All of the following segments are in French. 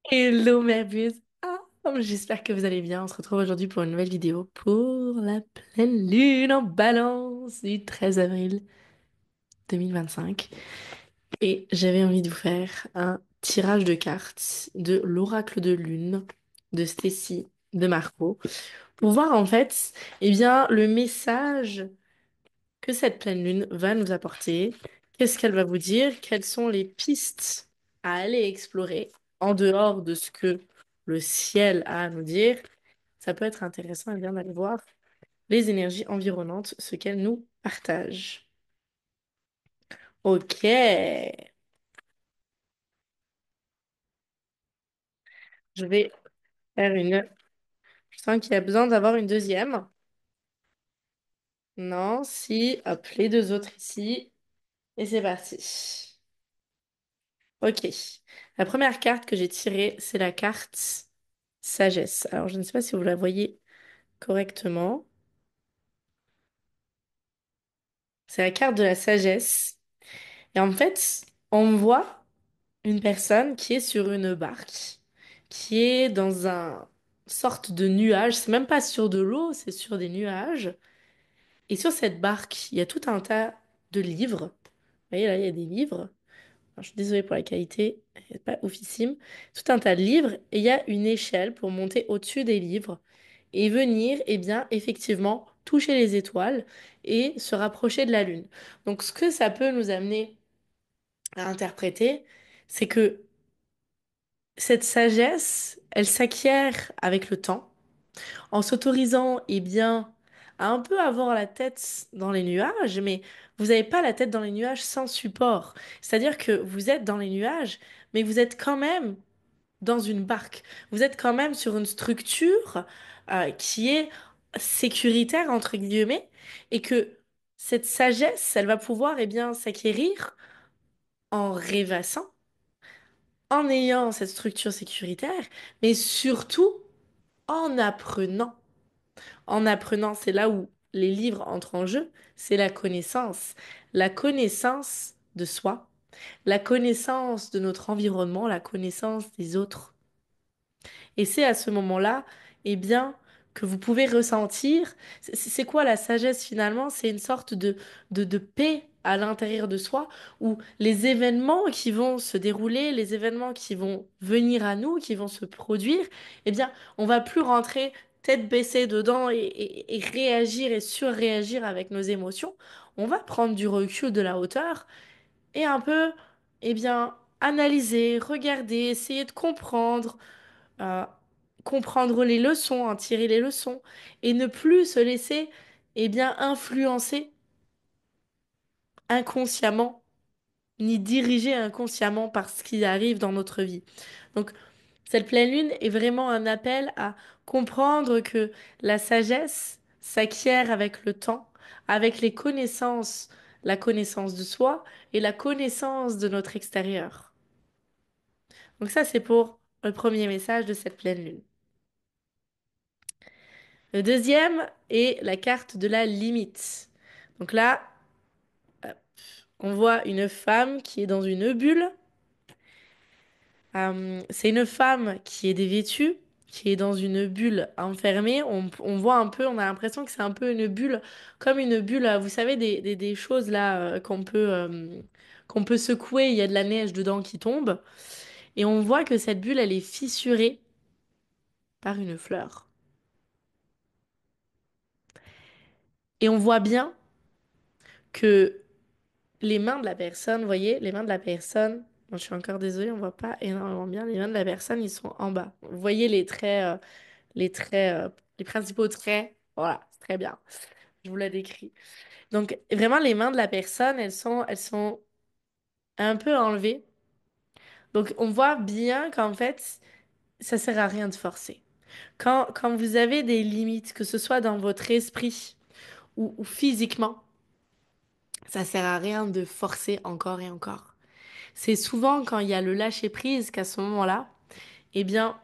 Hello merveilleuse. J'espère que vous allez bien. On se retrouve aujourd'hui pour une nouvelle vidéo pour la pleine lune en balance du 13 avril 2025. Et j'avais envie de vous faire un tirage de cartes de l'oracle de lune de Stacy de Marco pour voir en fait, eh bien, le message que cette pleine lune va nous apporter. Qu'est-ce qu'elle va vous dire? Quelles sont les pistes à aller explorer en dehors de ce que le ciel a à nous dire? Ça peut être intéressant eh bien, d'aller voir les énergies environnantes, ce qu'elles nous partagent. Ok, je vais faire une... Je sens qu'il y a besoin d'avoir une deuxième. Non, si, hop, les deux autres ici. Et c'est parti. Ok. La première carte que j'ai tirée, c'est la carte sagesse. Alors, je ne sais pas si vous la voyez correctement. C'est la carte de la sagesse. Et en fait, on voit une personne qui est sur une barque, qui est dans un sorte de nuage. C'est même pas sur de l'eau, c'est sur des nuages. Et sur cette barque, il y a tout un tas de livres. Vous voyez, là, il y a des livres. Alors, je suis désolée pour la qualité, elle n'est pas oufissime. Tout un tas de livres et il y a une échelle pour monter au-dessus des livres et venir, eh bien, effectivement, toucher les étoiles et se rapprocher de la Lune. Donc, ce que ça peut nous amener à interpréter, c'est que cette sagesse, elle s'acquiert avec le temps en s'autorisant, eh bien, à un peu avoir la tête dans les nuages, mais vous n'avez pas la tête dans les nuages sans support. C'est-à-dire que vous êtes dans les nuages, mais vous êtes quand même dans une barque. Vous êtes quand même sur une structure qui est sécuritaire, entre guillemets, et que cette sagesse, elle va pouvoir, eh bien, s'acquérir en rêvassant, en ayant cette structure sécuritaire, mais surtout en apprenant. En apprenant, c'est là où les livres entrent en jeu, c'est la connaissance. La connaissance de soi, la connaissance de notre environnement, la connaissance des autres. Et c'est à ce moment-là, eh bien, que vous pouvez ressentir. C'est quoi la sagesse finalement? C'est une sorte de paix à l'intérieur de soi où les événements qui vont se dérouler, les événements qui vont venir à nous, qui vont se produire, eh bien, on va plus rentrer tête baissée dedans et réagir et surréagir avec nos émotions. On va prendre du recul, de la hauteur et un peu, eh bien, analyser, regarder, essayer de comprendre euh, comprendre les leçons, en tirer les leçons, et ne plus se laisser, eh bien, influencer inconsciemment, ni diriger inconsciemment par ce qui arrive dans notre vie. Donc, cette pleine lune est vraiment un appel à comprendre que la sagesse s'acquiert avec le temps, avec les connaissances, la connaissance de soi et la connaissance de notre extérieur. Donc ça, c'est pour le premier message de cette pleine lune. Le deuxième est la carte de la limite. Donc là, on voit une femme qui est dans une bulle. C'est une femme qui est dévêtue, qui est dans une bulle enfermée. On voit un peu, on a l'impression que c'est un peu une bulle, comme une bulle, vous savez, des choses là qu'on peut secouer, il y a de la neige dedans qui tombe. Et on voit que cette bulle, elle est fissurée par une fleur. Et on voit bien que les mains de la personne, vous voyez, les mains de la personne, bon, je suis encore désolée, on voit pas énormément bien, les mains de la personne, ils sont en bas. Vous voyez les traits, les principaux traits, voilà, c'est très bien. Je vous la décris. Donc, vraiment, les mains de la personne, elles sont un peu enlevées. Donc, on voit bien qu'en fait, ça sert à rien de forcer. Quand vous avez des limites, que ce soit dans votre esprit ou physiquement, ça sert à rien de forcer encore et encore. C'est souvent quand il y a le lâcher-prise qu'à ce moment-là, eh bien,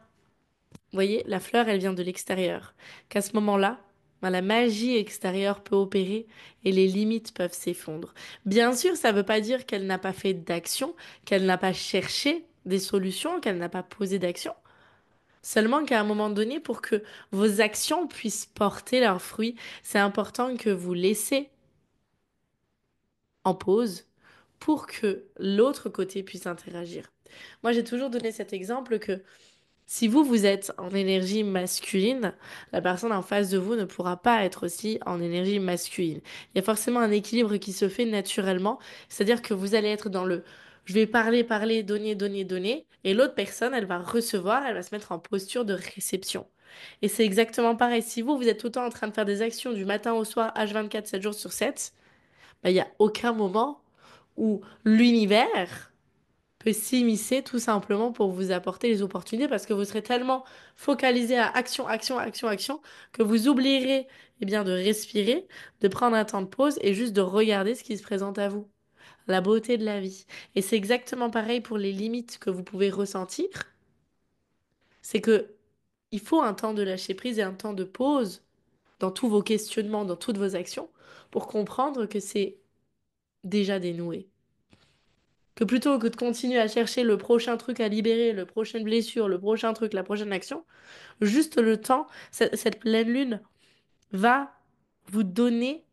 vous voyez, la fleur, elle vient de l'extérieur. Qu'à ce moment-là, ben, la magie extérieure peut opérer et les limites peuvent s'effondrer. Bien sûr, ça ne veut pas dire qu'elle n'a pas fait d'action, qu'elle n'a pas cherché. des solutions, qu'elle n'a pas posé d'action. Seulement qu'à un moment donné, pour que vos actions puissent porter leurs fruits, c'est important que vous laissez en pause pour que l'autre côté puisse interagir. Moi, j'ai toujours donné cet exemple que si vous, vous êtes en énergie masculine, la personne en face de vous ne pourra pas être aussi en énergie masculine. Il y a forcément un équilibre qui se fait naturellement, c'est-à-dire que vous allez être dans le je vais parler, parler, donner, donner, donner, et l'autre personne, elle va recevoir, elle va se mettre en posture de réception. Et c'est exactement pareil. Si vous, vous êtes tout le temps en train de faire des actions du matin au soir, H24, 7 jours sur 7, bah, il n'y a aucun moment où l'univers peut s'immiscer tout simplement pour vous apporter les opportunités parce que vous serez tellement focalisé à action, action, action, action que vous oublierez eh bien, de respirer, de prendre un temps de pause et juste de regarder ce qui se présente à vous. La beauté de la vie. Et c'est exactement pareil pour les limites que vous pouvez ressentir. C'est que il faut un temps de lâcher prise et un temps de pause dans tous vos questionnements, dans toutes vos actions pour comprendre que c'est déjà dénoué. Que plutôt que de continuer à chercher le prochain truc à libérer, le prochaine blessure, le prochain truc, la prochaine action, juste le temps, cette pleine lune va vous donner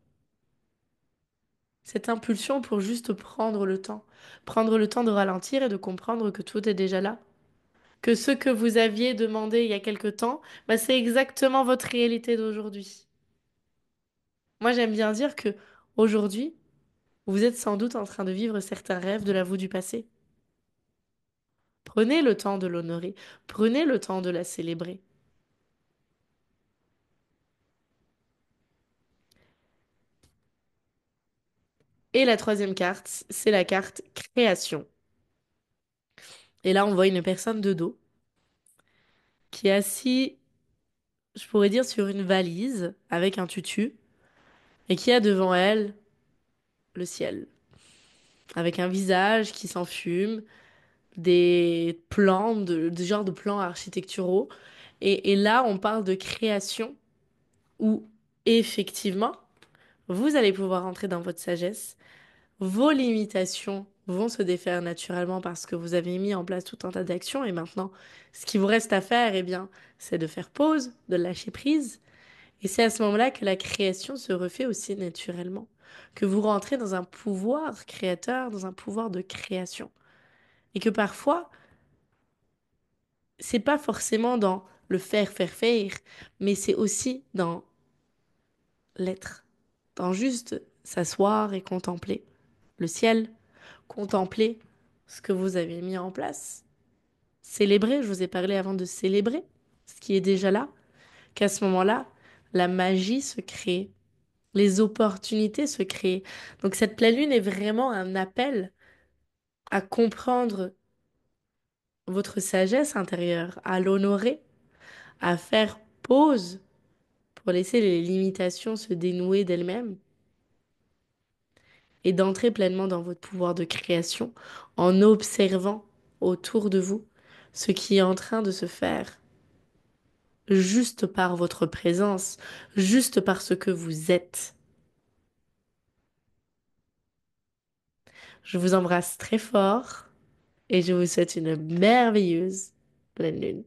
cette impulsion pour juste prendre le temps. Prendre le temps de ralentir et de comprendre que tout est déjà là. Que ce que vous aviez demandé il y a quelque temps, bah, c'est exactement votre réalité d'aujourd'hui. Moi, j'aime bien dire que aujourd'hui, vous êtes sans doute en train de vivre certains rêves de la vous du passé. Prenez le temps de l'honorer, prenez le temps de la célébrer. Et la troisième carte, c'est la carte création. Et là, on voit une personne de dos qui est assise, je pourrais dire, sur une valise avec un tutu et qui a devant elle le ciel, avec un visage qui s'enfume, des plans, de genre de plans architecturaux. Et là, on parle de création où, effectivement, vous allez pouvoir entrer dans votre sagesse. Vos limitations vont se défaire naturellement parce que vous avez mis en place tout un tas d'actions et maintenant, ce qui vous reste à faire, eh bien, c'est de faire pause, de lâcher prise. Et c'est à ce moment-là que la création se refait aussi naturellement, que vous rentrez dans un pouvoir créateur, dans un pouvoir de création. Et que parfois, c'est pas forcément dans le faire, faire, faire, mais c'est aussi dans l'être, dans juste s'asseoir et contempler le ciel, contempler ce que vous avez mis en place. Célébrer, je vous ai parlé avant de célébrer ce qui est déjà là, qu'à ce moment-là, la magie se crée, les opportunités se créent. Donc cette pleine lune est vraiment un appel à comprendre votre sagesse intérieure, à l'honorer, à faire pause pour laisser les limitations se dénouer d'elles-mêmes et d'entrer pleinement dans votre pouvoir de création en observant autour de vous ce qui est en train de se faire juste par votre présence, juste par ce que vous êtes. Je vous embrasse très fort et je vous souhaite une merveilleuse pleine lune.